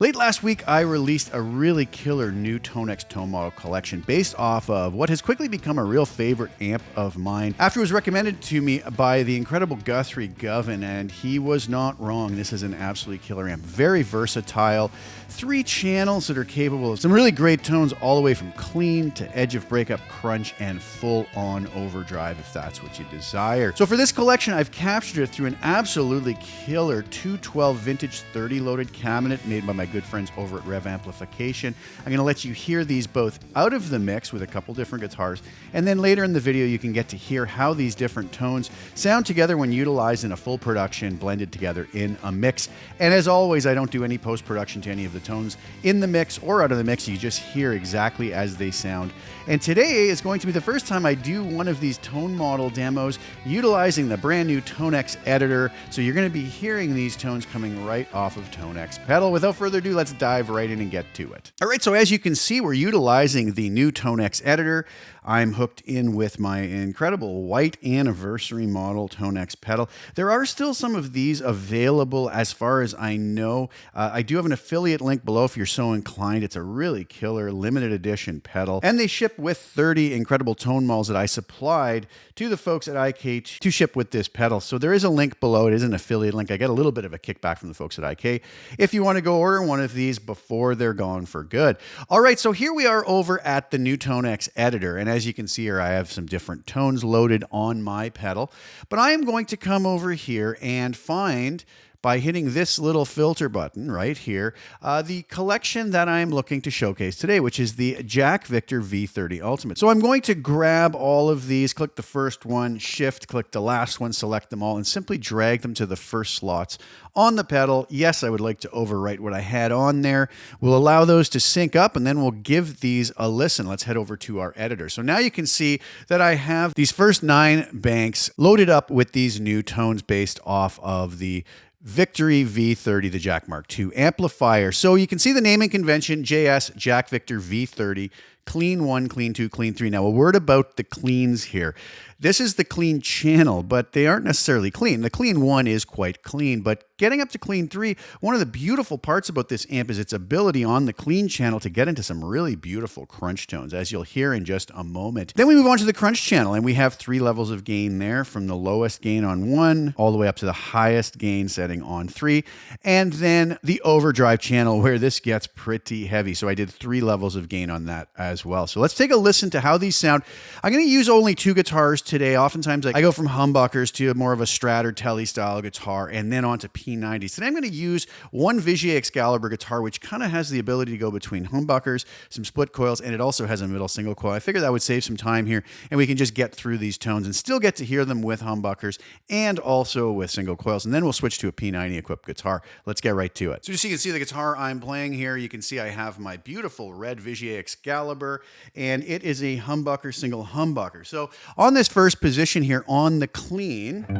Late last week, I released a really killer new ToneX tone model collection based off of what has quickly become a real favorite amp of mine after it was recommended to me by the incredible Guthrie Govan, and he was not wrong. This is an absolutely killer amp. Very versatile. 3 channels that are capable of some really great tones all the way from clean to edge of breakup, crunch, and full-on overdrive if that's what you desire. So for this collection, I've captured it through an absolutely killer 212 Vintage 30-loaded cabinet made by my good friends over at Rev Amplification. I'm going to let you hear these both out of the mix with a couple different guitars, and then later in the video you can get to hear how these different tones sound together when utilized in a full production, blended together in a mix. And as always, I don't do any post-production to any of the tones in the mix or out of the mix. You just hear exactly as they sound. And today is going to be the first time I do one of these tone model demos utilizing the brand new ToneX Editor. So you're going to be hearing these tones coming right off of ToneX pedal. Without further ado, let's dive right in and get to it. All right, so as you can see, we're utilizing the new ToneX Editor. I'm hooked in with my incredible white anniversary model ToneX pedal. There are still some of these available as far as I know. I do have an affiliate link below if you're so inclined. It's a really killer limited edition pedal, and they ship with 30 incredible tone models that I supplied to the folks at IK to ship with this pedal. So there is a link below. It is an affiliate link. I get a little bit of a kickback from the folks at IK if you want to go order one of these before they're gone for good. All right, so here we are over at the new ToneX Editor, and as you can see here, I have some different tones loaded on my pedal, but I am going to come over here and find, by hitting this little filter button right here, the collection that I'm looking to showcase today, which is the Jack Victor V30 Ultimate. So I'm going to grab all of these, click the first one, shift, click the last one, select them all, and simply drag them to the first slots on the pedal. Yes, I would like to overwrite what I had on there. We'll allow those to sync up, and then we'll give these a listen. Let's head over to our editor. So now you can see that I have these first 9 banks loaded up with these new tones based off of the Victory V30, the Jack Mark II amplifier. So you can see the naming convention, JS, Jack Victor V30, Clean 1, Clean 2, Clean 3. Now, a word about the cleans here. This is the clean channel, but they aren't necessarily clean. The Clean 1 is quite clean, but getting up to Clean 3, one of the beautiful parts about this amp is its ability on the clean channel to get into some really beautiful crunch tones, as you'll hear in just a moment. Then we move on to the crunch channel, and we have 3 levels of gain there, from the lowest gain on 1 all the way up to the highest gain setting on 3, and then the overdrive channel, where this gets pretty heavy. So I did 3 levels of gain on that as well. So let's take a listen to how these sound. I'm going to use only 2 guitars today. Oftentimes I go from humbuckers to more of a Strat or Tele style guitar, and then on to P90s. Today I'm going to use one Vigier Excalibur guitar, which kind of has the ability to go between humbuckers, some split coils, and it also has a middle single coil. I figured that would save some time here, and we can just get through these tones and still get to hear them with humbuckers and also with single coils. And then we'll switch to a P90 equipped guitar. Let's get right to it. So just so you can see the guitar I'm playing here, you can see I have my beautiful red Vigier Excalibur, and it is a humbucker, single humbucker. So on this first position here on the clean, you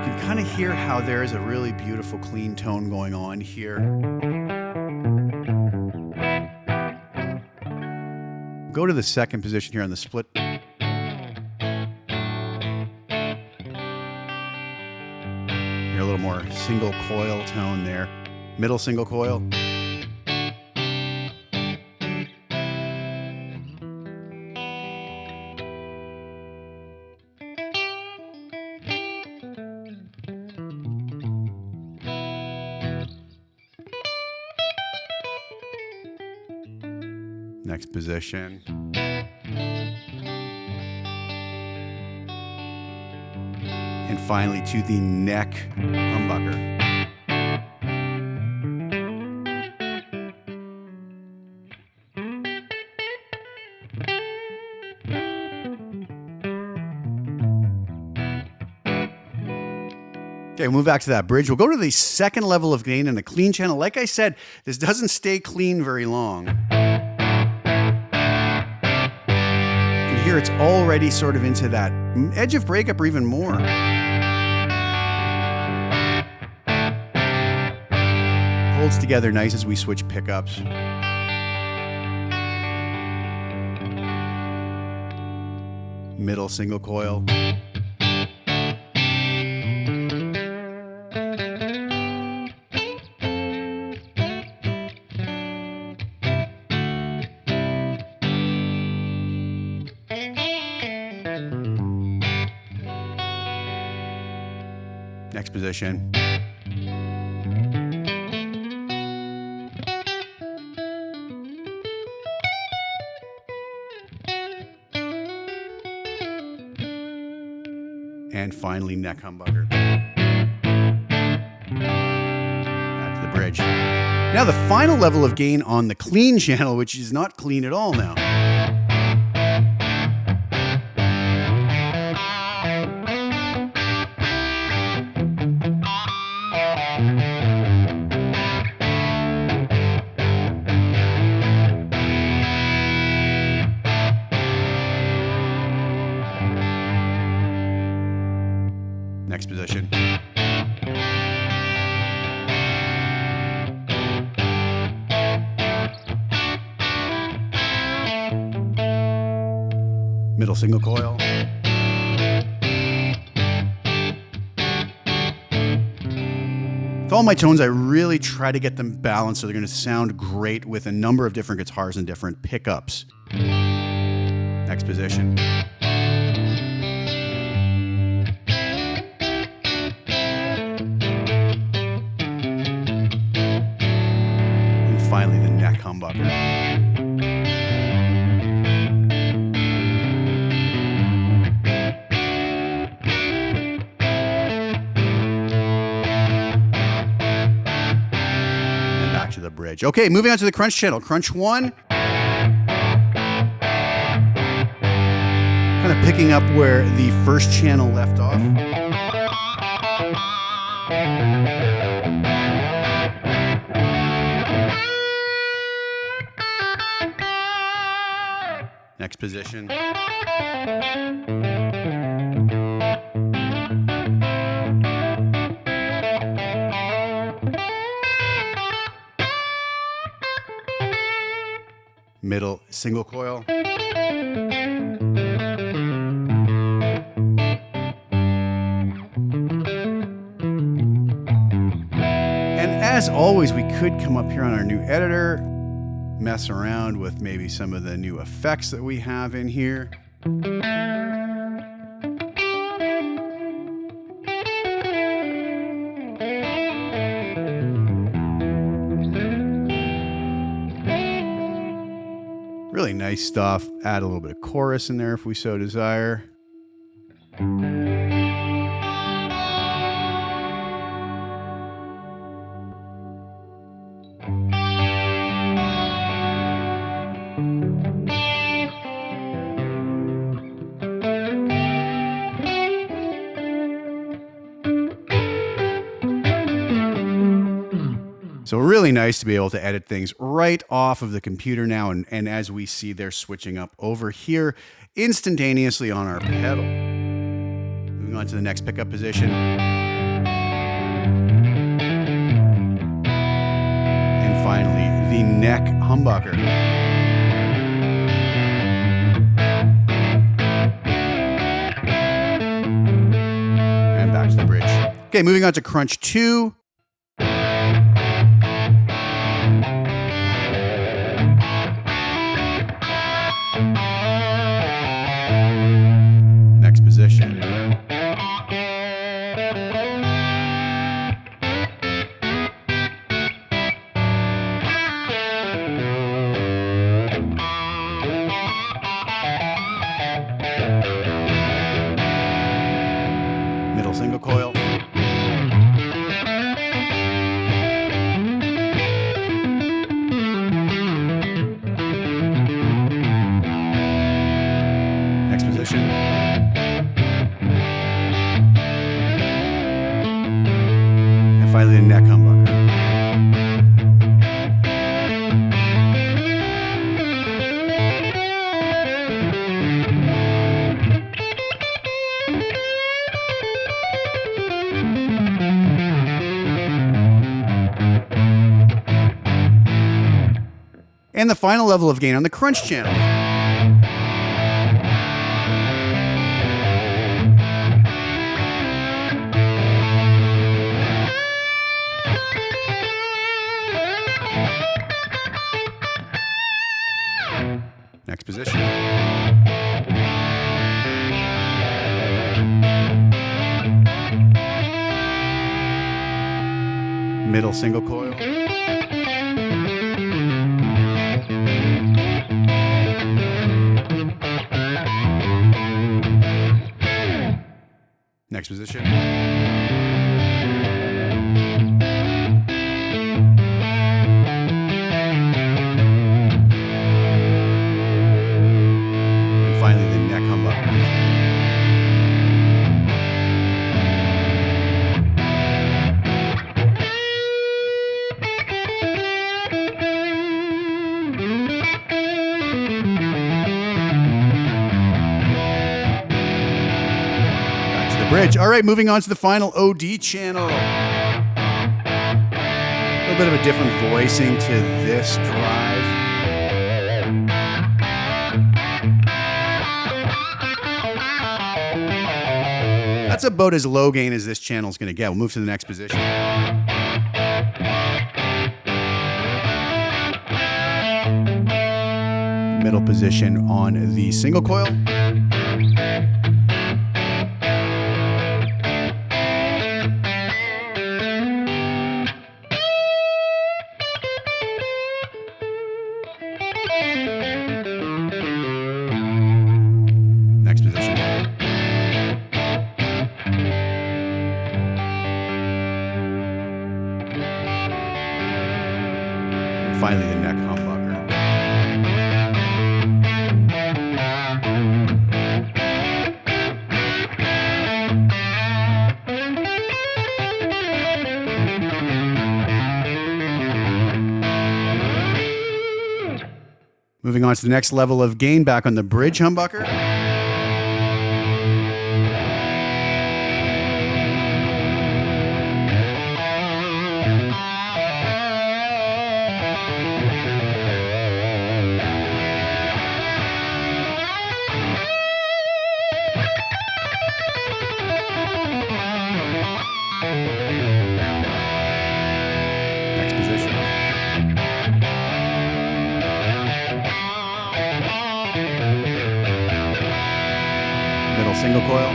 can kind of hear how there is a really beautiful clean tone going on here. Go to the second position here on the split. Hear a little more single coil tone there. Middle single coil. Next position. And finally to the neck humbucker. Okay, we'll move back to that bridge. We'll go to the second level of gain in the clean channel. Like I said, this doesn't stay clean very long. Here it's already sort of into that edge of breakup or even more. Holds together nice as we switch pickups. Middle single coil. Next position. And finally, neck humbucker. Back to the bridge. Now the final level of gain on the clean channel, which is not clean at all now. Next position. Middle single coil. With all my tones, I really try to get them balanced so they're going to sound great with a number of different guitars and different pickups. Next position. Finally, the neck humbucker. And back to the bridge. Okay, moving on to the crunch channel. Crunch 1. Kind of picking up where the first channel left off. Next position. Middle single coil. And as always, we could come up here on our new editor, mess around with maybe some of the new effects that we have in here. Really nice stuff. Add a little bit of chorus in there if we so desire. So really nice to be able to edit things right off of the computer now. And as we see, they're switching up over here instantaneously on our pedal. Moving on to the next pickup position. And finally, the neck humbucker. And back to the bridge. Okay, moving on to crunch 2. Next position. Middle single coil. Next position. And finally, the neck humbucker. And the final level of gain on the crunch channel. Next position. Middle single coil. Next position. And finally, the neck humbucker. Bridge. All right, moving on to the final OD channel. A little bit of a different voicing to this drive. That's about as low gain as this channel is going to get. We'll move to the next position. Middle position on the single coil. Next position. And finally, the neck humbucker. Moving on to the next level of gain, back on the bridge humbucker. Next position. Middle single coil.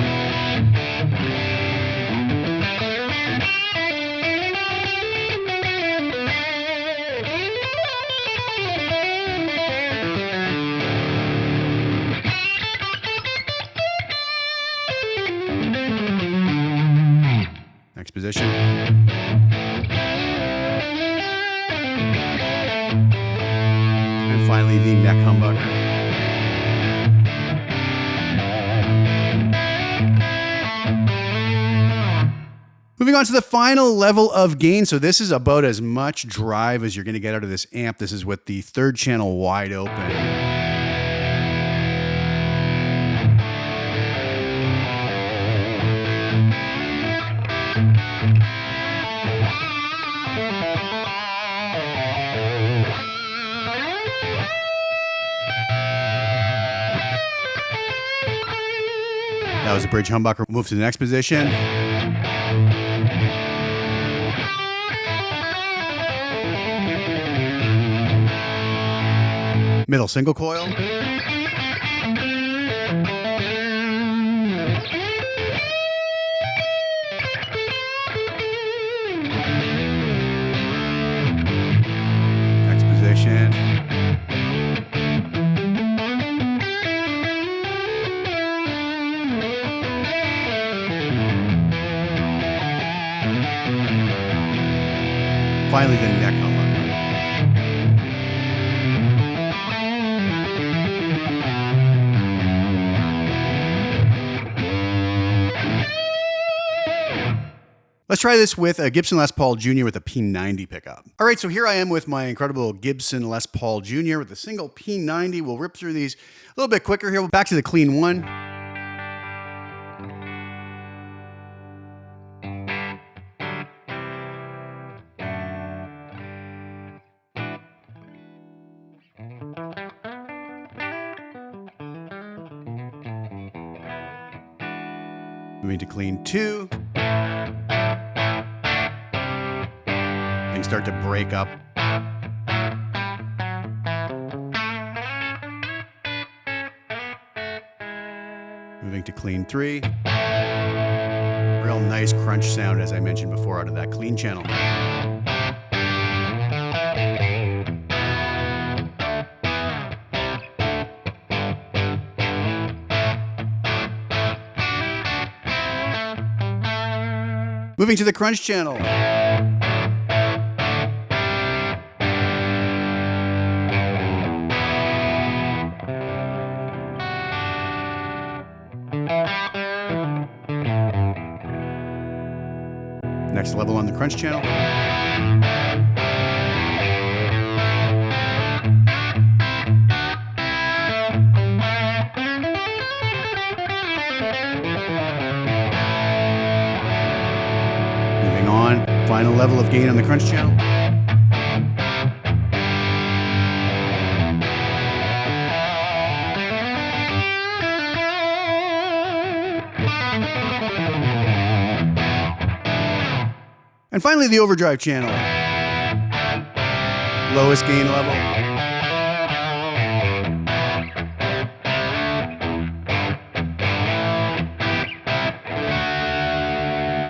Next position. And finally, the neck humbucker. Moving on to the final level of gain. So this is about as much drive as you're going to get out of this amp. This is with the third channel wide open. That was a bridge humbucker. Move to the next position. Middle single coil. Next position. Finally, the neck humbucker. Let's try this with a Gibson Les Paul Jr. with a P90 pickup. All right, so here I am with my incredible Gibson Les Paul Jr. with a single P90. We'll rip through these a little bit quicker here. Back to the clean one. Moving to clean 2. Things start to break up. Moving to clean 3. Real nice crunch sound, as I mentioned before, out of that clean channel. Moving to the crunch channel. Next level on the crunch channel. Moving on, final level of gain on the crunch channel. And finally, the overdrive channel. Lowest gain level.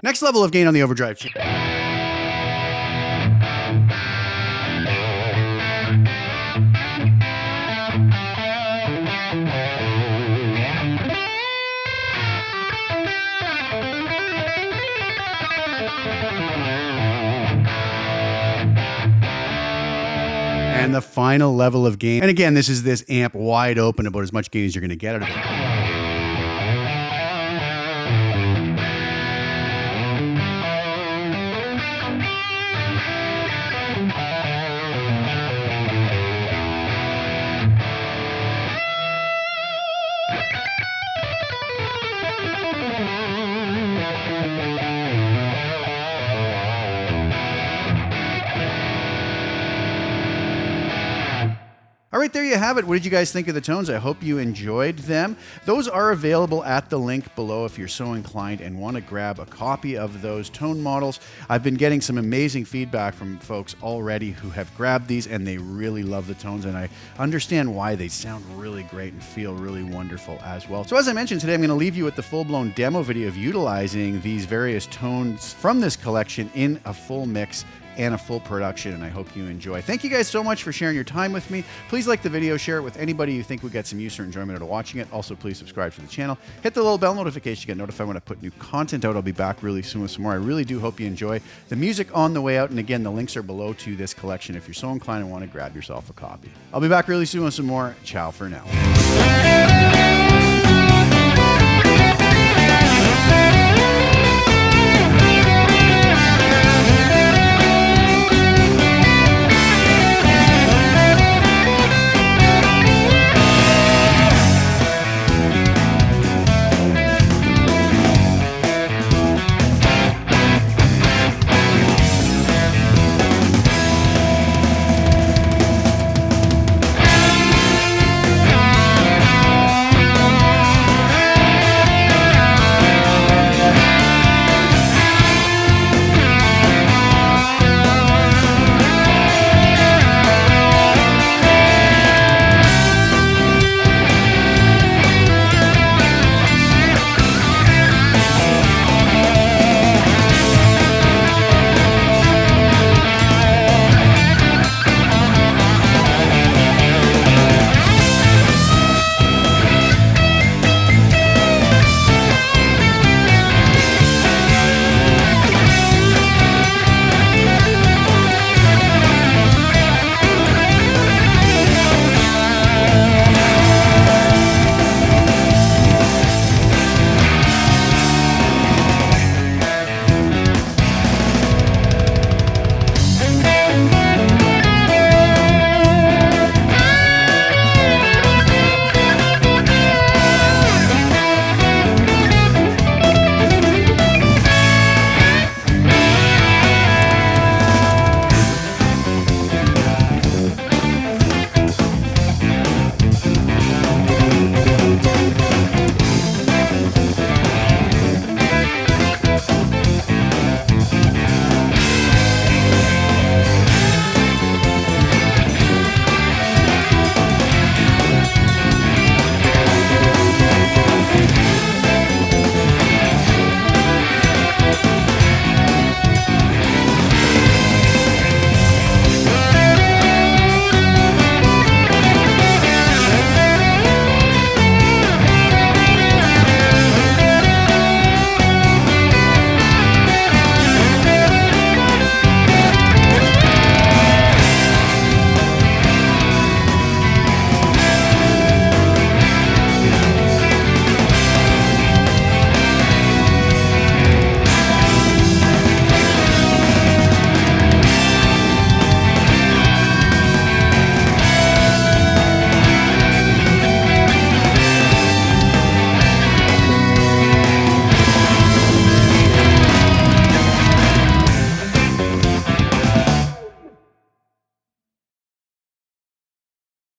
Next level of gain on the overdrive channel. And the final level of gain. And again, this is this amp wide open, about as much gain as you're going to get out of it. All right, there you have it. What did you guys think of the tones? I hope you enjoyed them. Those are available at the link below if you're so inclined and want to grab a copy of those tone models. I've been getting some amazing feedback from folks already who have grabbed these, and they really love the tones, and I understand why. They sound really great and feel really wonderful as well. So as I mentioned, today I'm going to leave you with the full-blown demo video of utilizing these various tones from this collection in a full mix and a full production, and I hope you enjoy. Thank you guys so much for sharing your time with me. Please like the video, share it with anybody you think would get some use or enjoyment out of watching it. Also, please subscribe to the channel. Hit the little bell notification to get notified when I put new content out. I'll be back really soon with some more. I really do hope you enjoy the music on the way out, and again, the links are below to this collection if you're so inclined and want to grab yourself a copy. I'll be back really soon with some more. Ciao for now.